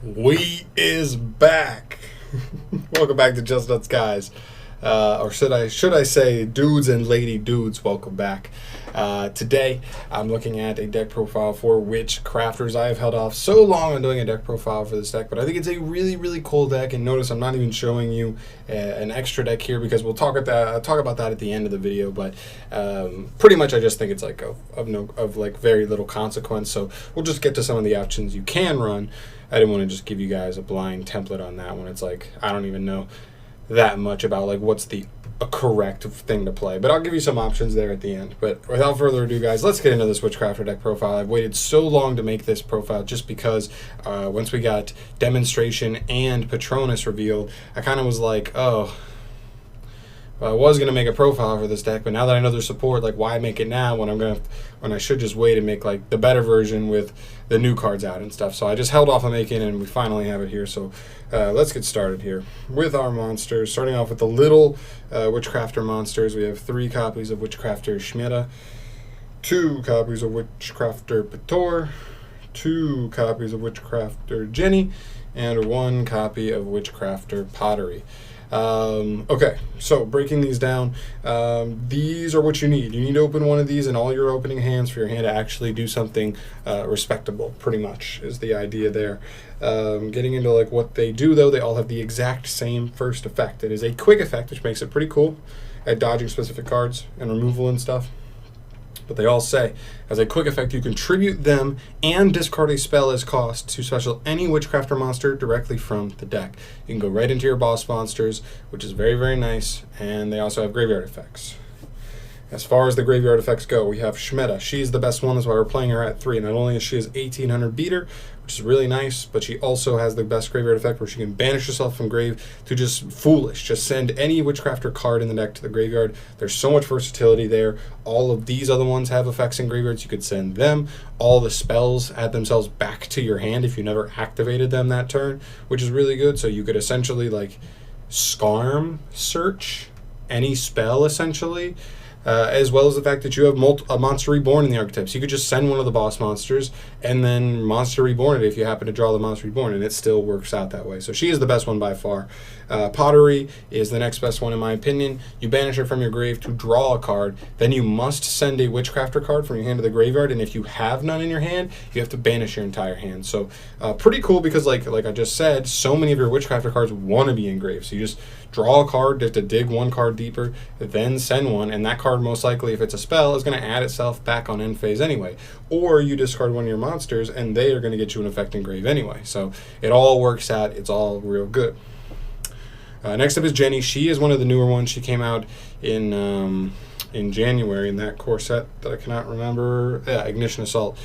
We is back. Welcome back to Just Nuts Guys. Or should I say dudes and lady dudes, welcome back. Today I'm looking at a deck profile for WITCHCRAFTERS. I have held off so long on doing a deck profile for this deck, but I think it's a really cool deck. And notice I'm not even showing you an extra deck here because we'll talk about that at the end of the video. But pretty much I just think it's like of very little consequence. So we'll just get to some of the options you can run. I didn't want to just give you guys a blind template on that one. It's like I don't even know that much about like what's the correct thing to play, but I'll give you some options there at the end. But without further ado, guys, let's get into this WITCHCRAFTER deck profile. I've waited so long to make this profile just because once we got Demonstration and Patronus revealed, I kind of was like, oh, well, I was gonna make a profile for this deck, but now that I know their support, like, why make it now when I should just wait and make like the better version with the new cards out and stuff. So I just held off on making it, and we finally have it here. So let's get started here with our monsters. Starting off with the little WITCHCRAFTER monsters, we have 3 copies of WITCHCRAFTER Schmida, 2 copies of WITCHCRAFTER Pator, 2 copies of WITCHCRAFTER Jenny, and 1 copy of WITCHCRAFTER Pottery. Okay, so breaking these down, these are what you need. You need to open one of these in all your opening hands for your hand to actually do something respectable, pretty much, is the idea there. Getting into like what they do, though, they all have the exact same first effect. It is a quick effect, which makes it pretty cool at dodging specific cards and removal and stuff. But they all say, as a quick effect, you contribute them and discard a spell as cost to special any WITCHCRAFTER monster directly from the deck. You can go right into your boss monsters, which is very nice, and they also have graveyard effects. As far as the graveyard effects go, we have Schmida. She's the best one, that's why we're playing her at 3. Not only is she has 1800 beater, which is really nice, but she also has the best graveyard effect where she can banish herself from grave to just foolish. Just send any WITCHCRAFTER card in the deck to the graveyard. There's so much versatility there. All of these other ones have effects in graveyards. You could send them. All the spells add themselves back to your hand if you never activated them that turn, which is really good. So you could essentially like Scarm search any spell essentially. As well as the fact that you have a Monster Reborn in the archetypes. You could just send one of the boss monsters and then Monster Reborn it if you happen to draw the Monster Reborn, and it still works out that way. So she is the best one by far. Pottery is the next best one in my opinion. You banish her from your grave to draw a card, then you must send a WITCHCRAFTER card from your hand to the graveyard, and if you have none in your hand, you have to banish your entire hand. So pretty cool because like I just said, so many of your WITCHCRAFTER cards want to be in grave. So you just draw a card, you have to dig one card deeper, then send one, and that card most likely, if it's a spell, is going to add itself back on end phase anyway. Or you discard one of your monsters, and they are going to get you an effect in grave anyway. So it all works out. It's all real good. Next up is Jenny. She is one of the newer ones. She came out in January in that core set that I cannot remember. Yeah, Ignition Assault.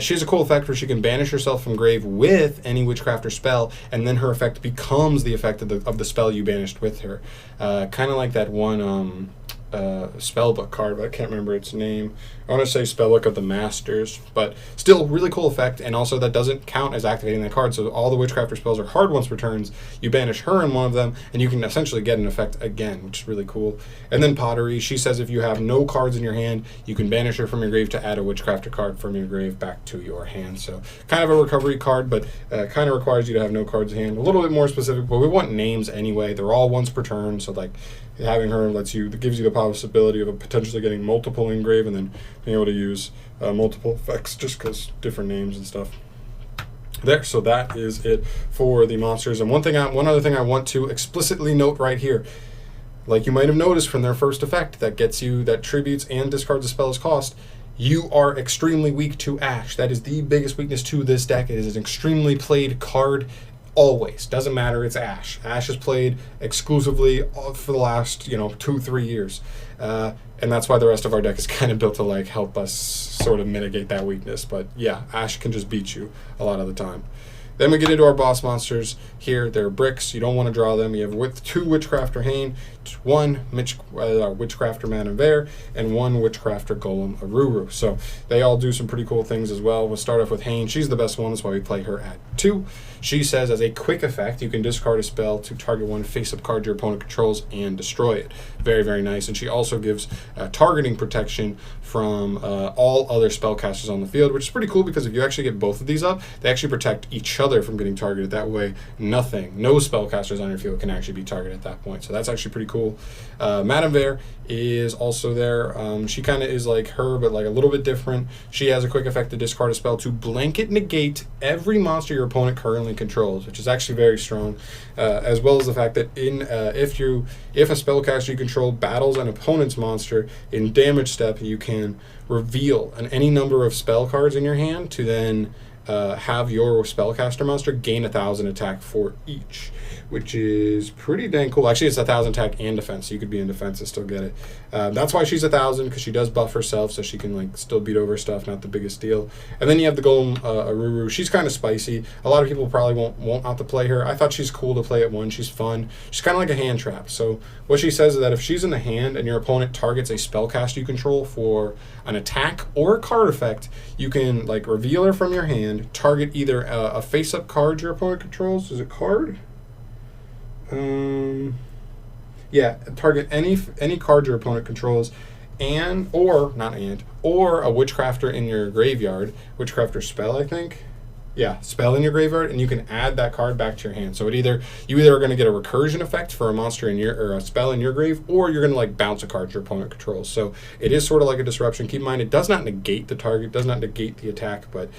She has a cool effect where she can banish herself from grave with any WITCHCRAFTER spell, and then her effect becomes the effect of the spell you banished with her. Kind of like that one spellbook card, but I can't remember its name. I want to say Spellbook of the Masters, but still really cool effect, and also that doesn't count as activating that card, so all the WITCHCRAFTER spells are hard once per turns. You banish her in one of them, and you can essentially get an effect again, which is really cool. And then Pottery, she says if you have no cards in your hand, you can banish her from your grave to add a WITCHCRAFTER card from your grave back to your hand. So kind of a recovery card, but kind of requires you to have no cards in hand. A little bit more specific, but we want names anyway. They're all once per turn, so like having her gives you the possibility of potentially getting multiple in grave and then being able to use multiple effects just because different names and stuff. There, so that is it for the monsters. And one other thing I want to explicitly note right here, like you might have noticed from their first effect that tributes and discards a spell's cost, you are extremely weak to Ash. That is the biggest weakness to this deck. It is an extremely played card. Always. Doesn't matter, it's Ash. Ash is played exclusively for the last, 2-3 years. And that's why the rest of our deck is kind of built to like help us sort of mitigate that weakness. But yeah, Ash can just beat you a lot of the time. Then we get into our boss monsters here. They're bricks. You don't want to draw them. You have 2 WITCHCRAFTER Hane, 1 WITCHCRAFTER Manavare, and 1 WITCHCRAFTER Golem Aruru. So they all do some pretty cool things as well. We'll start off with Hane. She's the best one. That's why we play her at 2. She says, as a quick effect, you can discard a spell to target one face-up card your opponent controls and destroy it. Very nice. And she also gives targeting protection from all other spellcasters on the field, which is pretty cool because if you actually get both of these up, they actually protect each other from getting targeted. That way, no spellcasters on your field can actually be targeted at that point. So that's actually pretty cool. Madame Vare is also there. She kind of is like her, but like a little bit different. She has a quick effect to discard a spell to blanket negate every monster your opponent currently controls, which is actually very strong, as well as the fact that if a spellcaster you control battles an opponent's monster in damage step, you can reveal any number of spell cards in your hand to then have your spellcaster monster gain 1,000 attack for each, which is pretty dang cool. Actually, it's 1,000 attack and defense, so you could be in defense and still get it. That's why she's 1,000, because she does buff herself, so she can like still beat over stuff. Not the biggest deal. And then you have the Golem Aruru. She's kind of spicy. A lot of people probably won't have to play her. I thought she's cool to play at 1. She's fun. She's kind of like a hand trap. So what she says is that if she's in the hand and your opponent targets a spellcaster you control for an attack or a card effect, you can like reveal her from your hand, target either a face-up card your opponent controls. Is it card? Yeah, target any card your opponent controls, or a Witchcrafter in your graveyard. Witchcrafter spell, I think. Yeah, spell in your graveyard, and you can add that card back to your hand. So you either are going to get a recursion effect for a monster or a spell in your grave, or you're going to like bounce a card your opponent controls. So it is sort of like a disruption. Keep in mind, it does not negate the target, does not negate the attack, but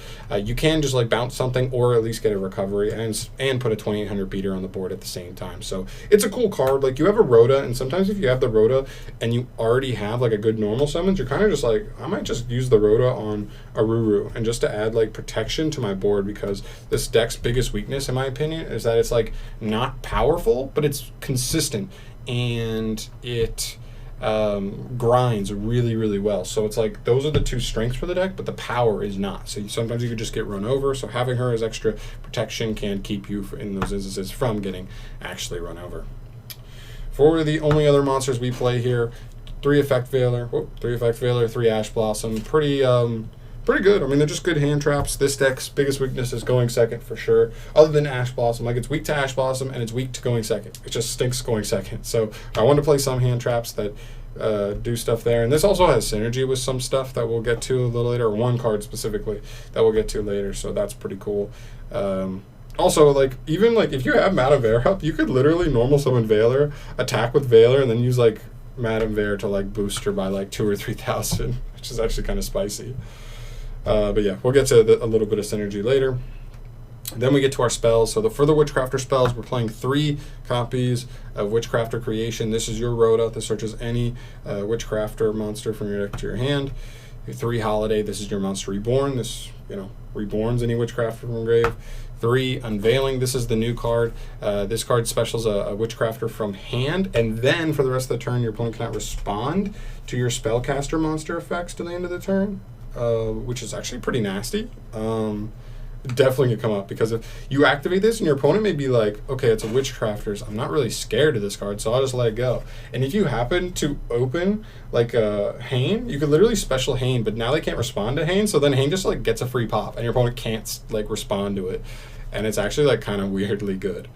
you can just like bounce something or at least get a recovery and put a 2800 beater on the board at the same time. So it's a cool card. Like you have a Rhoda, and sometimes if you have the Rhoda and you already have like a good normal summons, you're kind of just like, I might just use the Rhoda on Aruru and just to add like protection to my board, because this deck's biggest weakness, in my opinion, is that it's like not powerful, but it's consistent and it grinds really, really well. So it's like those are the two strengths for the deck, but the power is not. So sometimes you could just get run over. So having her as extra protection can keep you in those instances from getting actually run over. For the only other monsters we play here, 3 Effect Veiler, 3 Ash Blossom, pretty good. I mean, they're just good hand traps. This deck's biggest weakness is going second for sure. Other than Ash Blossom, like it's weak to Ash Blossom and it's weak to going second. It just stinks going second. So I want to play some hand traps that do stuff there. And this also has synergy with some stuff that we'll get to a little later, or one card specifically that we'll get to later. So that's pretty cool. Also, like even like if you have Madame Vare up, you could literally normal summon Veiler, attack with Veiler, and then use like Madame Vare to like boost her by like 2,000 or 3,000, which is actually kind of spicy. But yeah, we'll get to a little bit of synergy later. Then we get to our spells. So for the Witchcrafter spells, we're playing 3 copies of Witchcrafter Creation. This is your Rhoda. This searches any Witchcrafter monster from your deck to your hand. Your 3 Holiday. This is your monster Reborn. This, reborns any Witchcrafter from grave. 3 Unveiling. This is the new card. This card specials a Witchcrafter from hand, and then for the rest of the turn, your opponent cannot respond to your Spellcaster monster effects to the end of the turn. Which is actually pretty nasty. Definitely can come up, because if you activate this and your opponent may be like, okay, it's a Witchcrafter, so I'm not really scared of this card, so I'll just let it go. And if you happen to open like a Hane, you could literally special Hane, but now they can't respond to Hane, so then Hane just like gets a free pop and your opponent can't like respond to it. And it's actually like kind of weirdly good.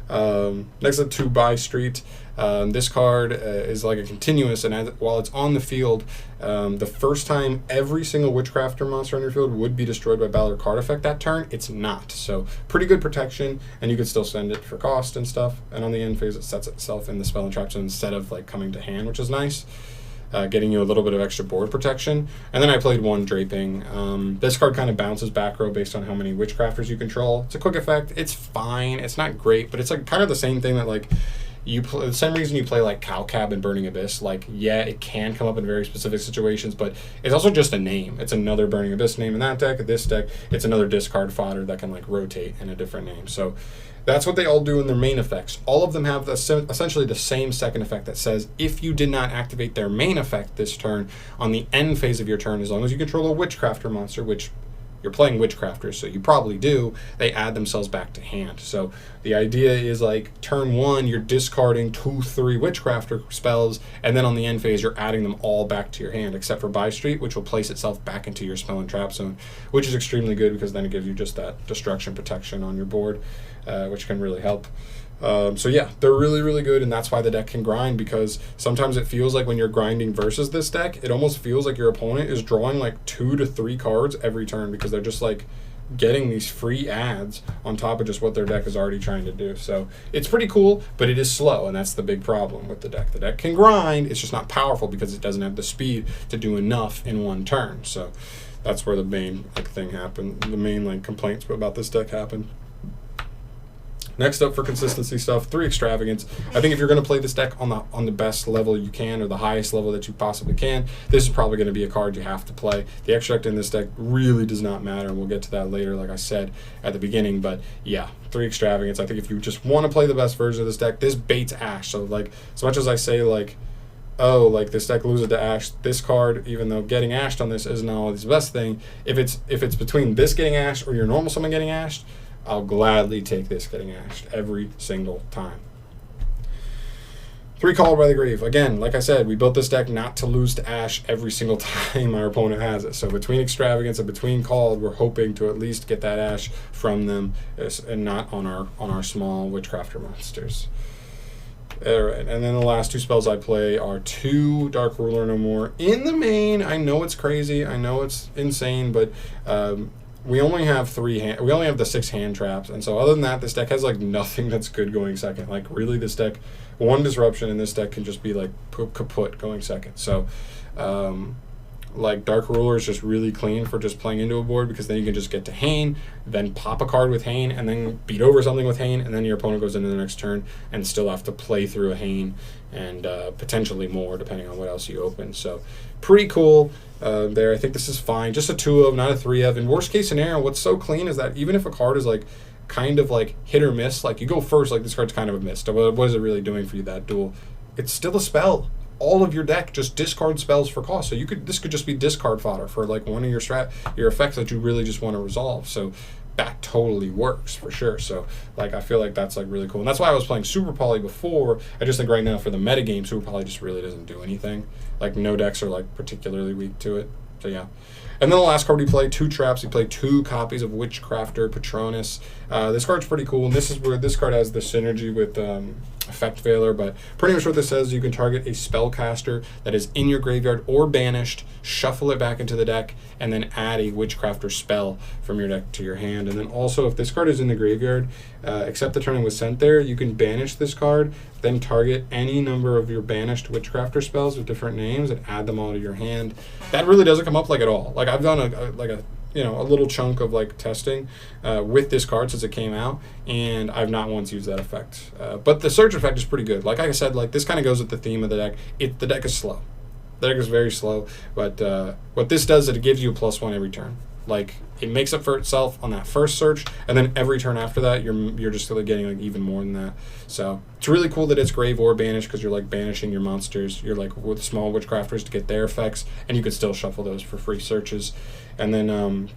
Next up, to Buy Street. This card is like a continuous, and while it's on the field, the first time every single Witchcrafter monster on your field would be destroyed by battle or card effect that turn, it's not. So pretty good protection, and you could still send it for cost and stuff. And on the end phase, it sets itself in the spell and trap zone instead of like coming to hand, which is nice. Getting you a little bit of extra board protection. And then I played 1 Draping. This card kind of bounces back row based on how many Witchcrafters you control. It's a quick effect. It's fine. It's not great, but it's like kind of the same thing that like the same reason you play like Cowcab and Burning Abyss. Like, yeah, it can come up in very specific situations, but it's also just a name. It's another Burning Abyss name in that deck. This deck, it's another discard fodder that can like rotate in a different name. So that's what they all do in their main effects. All of them have essentially the same second effect that says if you did not activate their main effect this turn, on the end phase of your turn, as long as you control a Witchcrafter monster, which you're playing Witchcrafters, so you probably do, they add themselves back to hand. So the idea is like turn 1, you're discarding 2, 3 Witchcrafter spells, and then on the end phase, you're adding them all back to your hand, except for Buy Street, which will place itself back into your spell and trap zone, which is extremely good because then it gives you just that destruction protection on your board, which can really help. So yeah, they're really, really good, and that's why the deck can grind, because sometimes it feels like when you're grinding versus this deck, it almost feels like your opponent is drawing like 2 to 3 cards every turn, because they're just like getting these free adds on top of just what their deck is already trying to do. So it's pretty cool, but it is slow, and that's the big problem with the deck. The deck can grind, it's just not powerful because it doesn't have the speed to do enough in one turn. So that's where the main thing happened. The main complaints about this deck happened. Next up for consistency stuff, 3 Extravagance. I think if you're going to play this deck on the best level you can, or the highest level that you possibly can, this is probably going to be a card you have to play. The extract in this deck really does not matter, and we'll get to that later, like I said at the beginning. But yeah, 3 Extravagance. I think if you just want to play the best version of this deck, this baits Ash. So as much as I say oh, this deck loses to Ash, this card, even though getting ashed on this isn't always the best thing, if it's between this getting ashed or your normal summon getting ashed, I'll gladly take this getting ashed every single time. 3 Called by the Grave. Again, like I said, we built this deck not to lose to Ash every single time our opponent has it. So between Extravagance and between Called, we're hoping to at least get that Ash from them, and not on our small Witchcrafter monsters. Alright, and then the last 2 spells I play are 2 Dark Ruler No More. In the main, I know it's crazy, I know it's insane, but we only have we only have the 6 hand traps, and so other than that, this deck has nothing that's good going second. Really, this deck, 1 disruption in this deck can just be kaput going second. So Dark Ruler is just really clean for just playing into a board, because then you can just get to Hane, then pop a card with Hane, and then beat over something with Hane, and then your opponent goes into the next turn and still have to play through a Hane, and potentially more depending on what else you open. So pretty cool there. I think this is fine. Just a 2 of, not a 3 of. In worst case scenario, what's so clean is that even if a card is kind of hit or miss, you go first, this card's kind of a miss. So what is it really doing for you, that duel? It's still a spell. All of your deck just discard spells for cost. So this could just be discard fodder for one of your effects that you really just want to resolve. So that totally works for sure. So I feel like that's really cool. And that's why I was playing Super Poly before. I just think right now for the metagame, Super Poly just really doesn't do anything. No decks are particularly weak to it. So yeah. And then the last card we play, 2 traps. We play 2 copies of Witchcrafter Patronus. This card's pretty cool, and this is where this card has the synergy with Effect Veiler, but pretty much what this says, you can target a spellcaster that is in your graveyard or banished, shuffle it back into the deck, and then add a Witchcrafter spell from your deck to your hand. And then also, if this card is in the graveyard, except the turn it was sent there, you can banish this card, then target any number of your banished Witchcrafter spells with different names and add them all to your hand. That really doesn't come up at all. I've done a little chunk of testing with this card since it came out, and I've not once used that effect. But the search effect is pretty good. Like I said, this kind of goes with the theme of the deck. The deck is slow. The deck is very slow, but what this does is it gives you a +1 every turn. It makes up for itself on that first search, and then every turn after that, you're just getting even more than that. So it's really cool that it's grave or banished, because you're banishing your monsters. You're with small Witchcrafters to get their effects, and you could still shuffle those for free searches. And then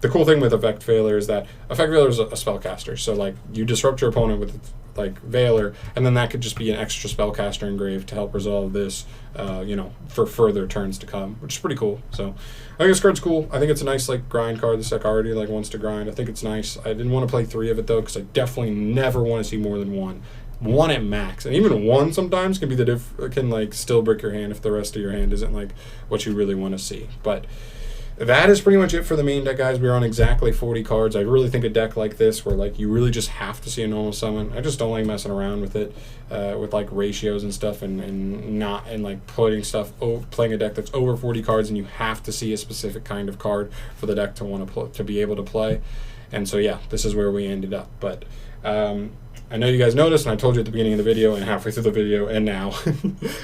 the cool thing with Effect Veiler is that Effect Veiler is a spellcaster. So you disrupt your opponent with Veiler, and then that could just be an extra spellcaster engraved to help resolve this, for further turns to come, which is pretty cool. So I think this card's cool. I think it's a nice grind card. This deck already wants to grind. I think it's nice. I didn't want to play 3 of it though, because I definitely never want to see more than 1. 1 at max, and even 1 sometimes can be can still break your hand if the rest of your hand isn't what you really want to see. But that is pretty much it for the main deck, guys. We're on exactly 40 cards. I really think a deck like this, where you really just have to see a normal summon. I just don't like messing around with it, with ratios and stuff, and putting stuff playing a deck that's over 40 cards, and you have to see a specific kind of card for the deck to be able to play. And so yeah, this is where we ended up. But I know you guys noticed, and I told you at the beginning of the video and halfway through the video and now,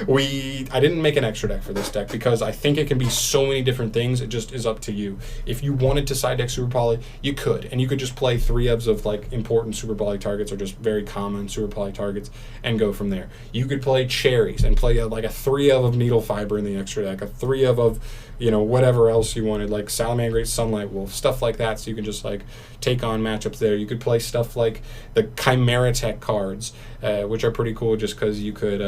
I didn't make an extra deck for this deck because I think it can be so many different things. It just is up to you. If you wanted to side deck Super Poly, you could, and you could just play 3 EVs of important Super Poly targets, or just very common Super Poly targets, and go from there. You could play cherries and play a 3 EV of Needle Fiber in the extra deck, a 3 EV of whatever else you wanted, Salamangreat, Sunlight Wolf, stuff like that, so you can just take on matchups there. You could play stuff like the Chimera Tech cards, which are pretty cool, just because you could,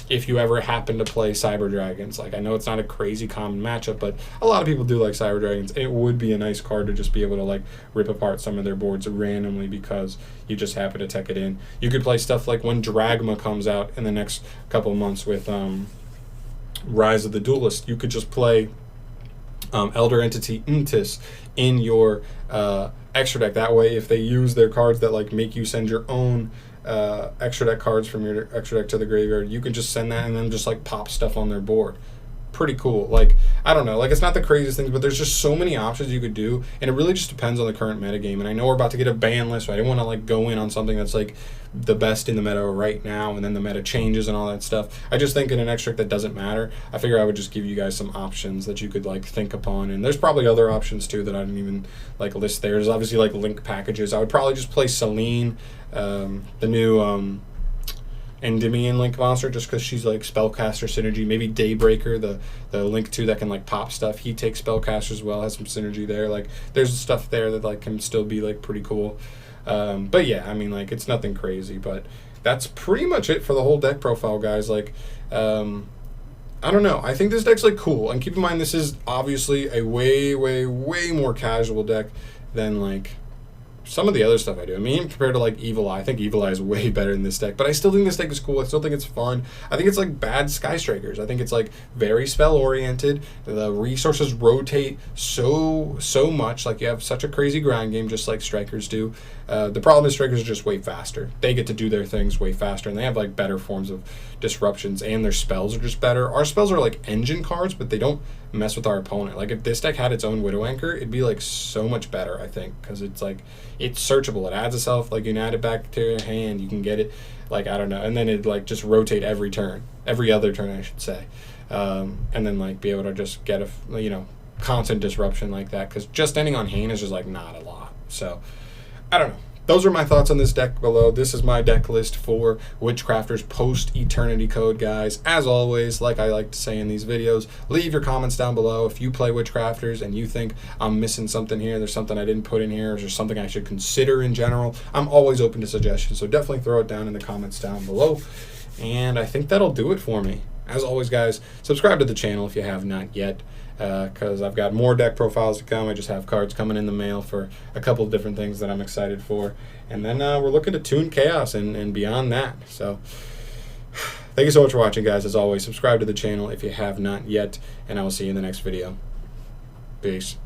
if you ever happen to play Cyber Dragons, I know it's not a crazy common matchup, but a lot of people do like Cyber Dragons. It would be a nice card to just be able to rip apart some of their boards randomly because you just happen to tech it in. You could play stuff when Dragma comes out in the next couple of months with Rise of the Duelist. You could just play Elder Entity Intis in your extra deck. That way, if they use their cards that like make you send your own extra deck cards from your extra deck to the graveyard, you can just send that and then just like pop stuff on their board. Pretty cool. Like, I don't know, like it's not the craziest thing, but there's just so many options you could do, and it really just depends on the current meta game. And I know we're about to get a ban list, so I didn't want to like go in on something that's like the best in the meta right now, and then the meta changes and all that stuff. I just think in an extract that doesn't matter, I figure I would just give you guys some options that you could like think upon. And there's probably other options too that I didn't even like list there. There's obviously like link packages. I would probably just play Selene, the new Endymion Link monster, just because she's like spellcaster synergy. Maybe Daybreaker, the Link 2 that can like pop stuff. He takes spellcaster as well, has some synergy there. Like there's stuff there that like can still be like pretty cool. But yeah, I mean like it's nothing crazy, but that's pretty much it for the whole deck profile, guys. Like I don't know, I think this deck's like cool, and keep in mind this is obviously a way more casual deck than like some of the other stuff I do. I mean, compared to like Evil Eye, I think Evil Eye is way better than this deck, but I still think this deck is cool. I still think it's fun. I think it's like bad Sky Strikers. I think it's like very spell oriented. The resources rotate so much. Like you have such a crazy grind game, just like Strikers do. The problem is Strikers are just way faster. They get to do their things way faster, and they have like better forms of disruptions, and their spells are just better. Our spells are like engine cards, but they don't mess with our opponent. Like if this deck had its own Widow Anchor, it'd be like so much better, I think, because it's like it's searchable. It adds itself, like you can add it back to your hand, you can get it, like I don't know, and then it like just rotate every turn, every other turn I should say, and then like be able to just get a constant disruption like that, because just ending on hand is just like not a lot. So I don't know. Those are my thoughts on this deck below. This is my deck list for Witchcrafter's post-Eternity Code, guys. As always, like I like to say in these videos, leave your comments down below. If you play Witchcrafters and you think I'm missing something here, there's something I didn't put in here, or there's something I should consider in general, I'm always open to suggestions, so definitely throw it down in the comments down below. And I think that'll do it for me. As always, guys, subscribe to the channel if you have not yet, because I've got more deck profiles to come. I just have cards coming in the mail for a couple of different things that I'm excited for. And then we're looking to tune Chaos and beyond that. So thank you so much for watching, guys. As always, subscribe to the channel if you have not yet, and I will see you in the next video. Peace.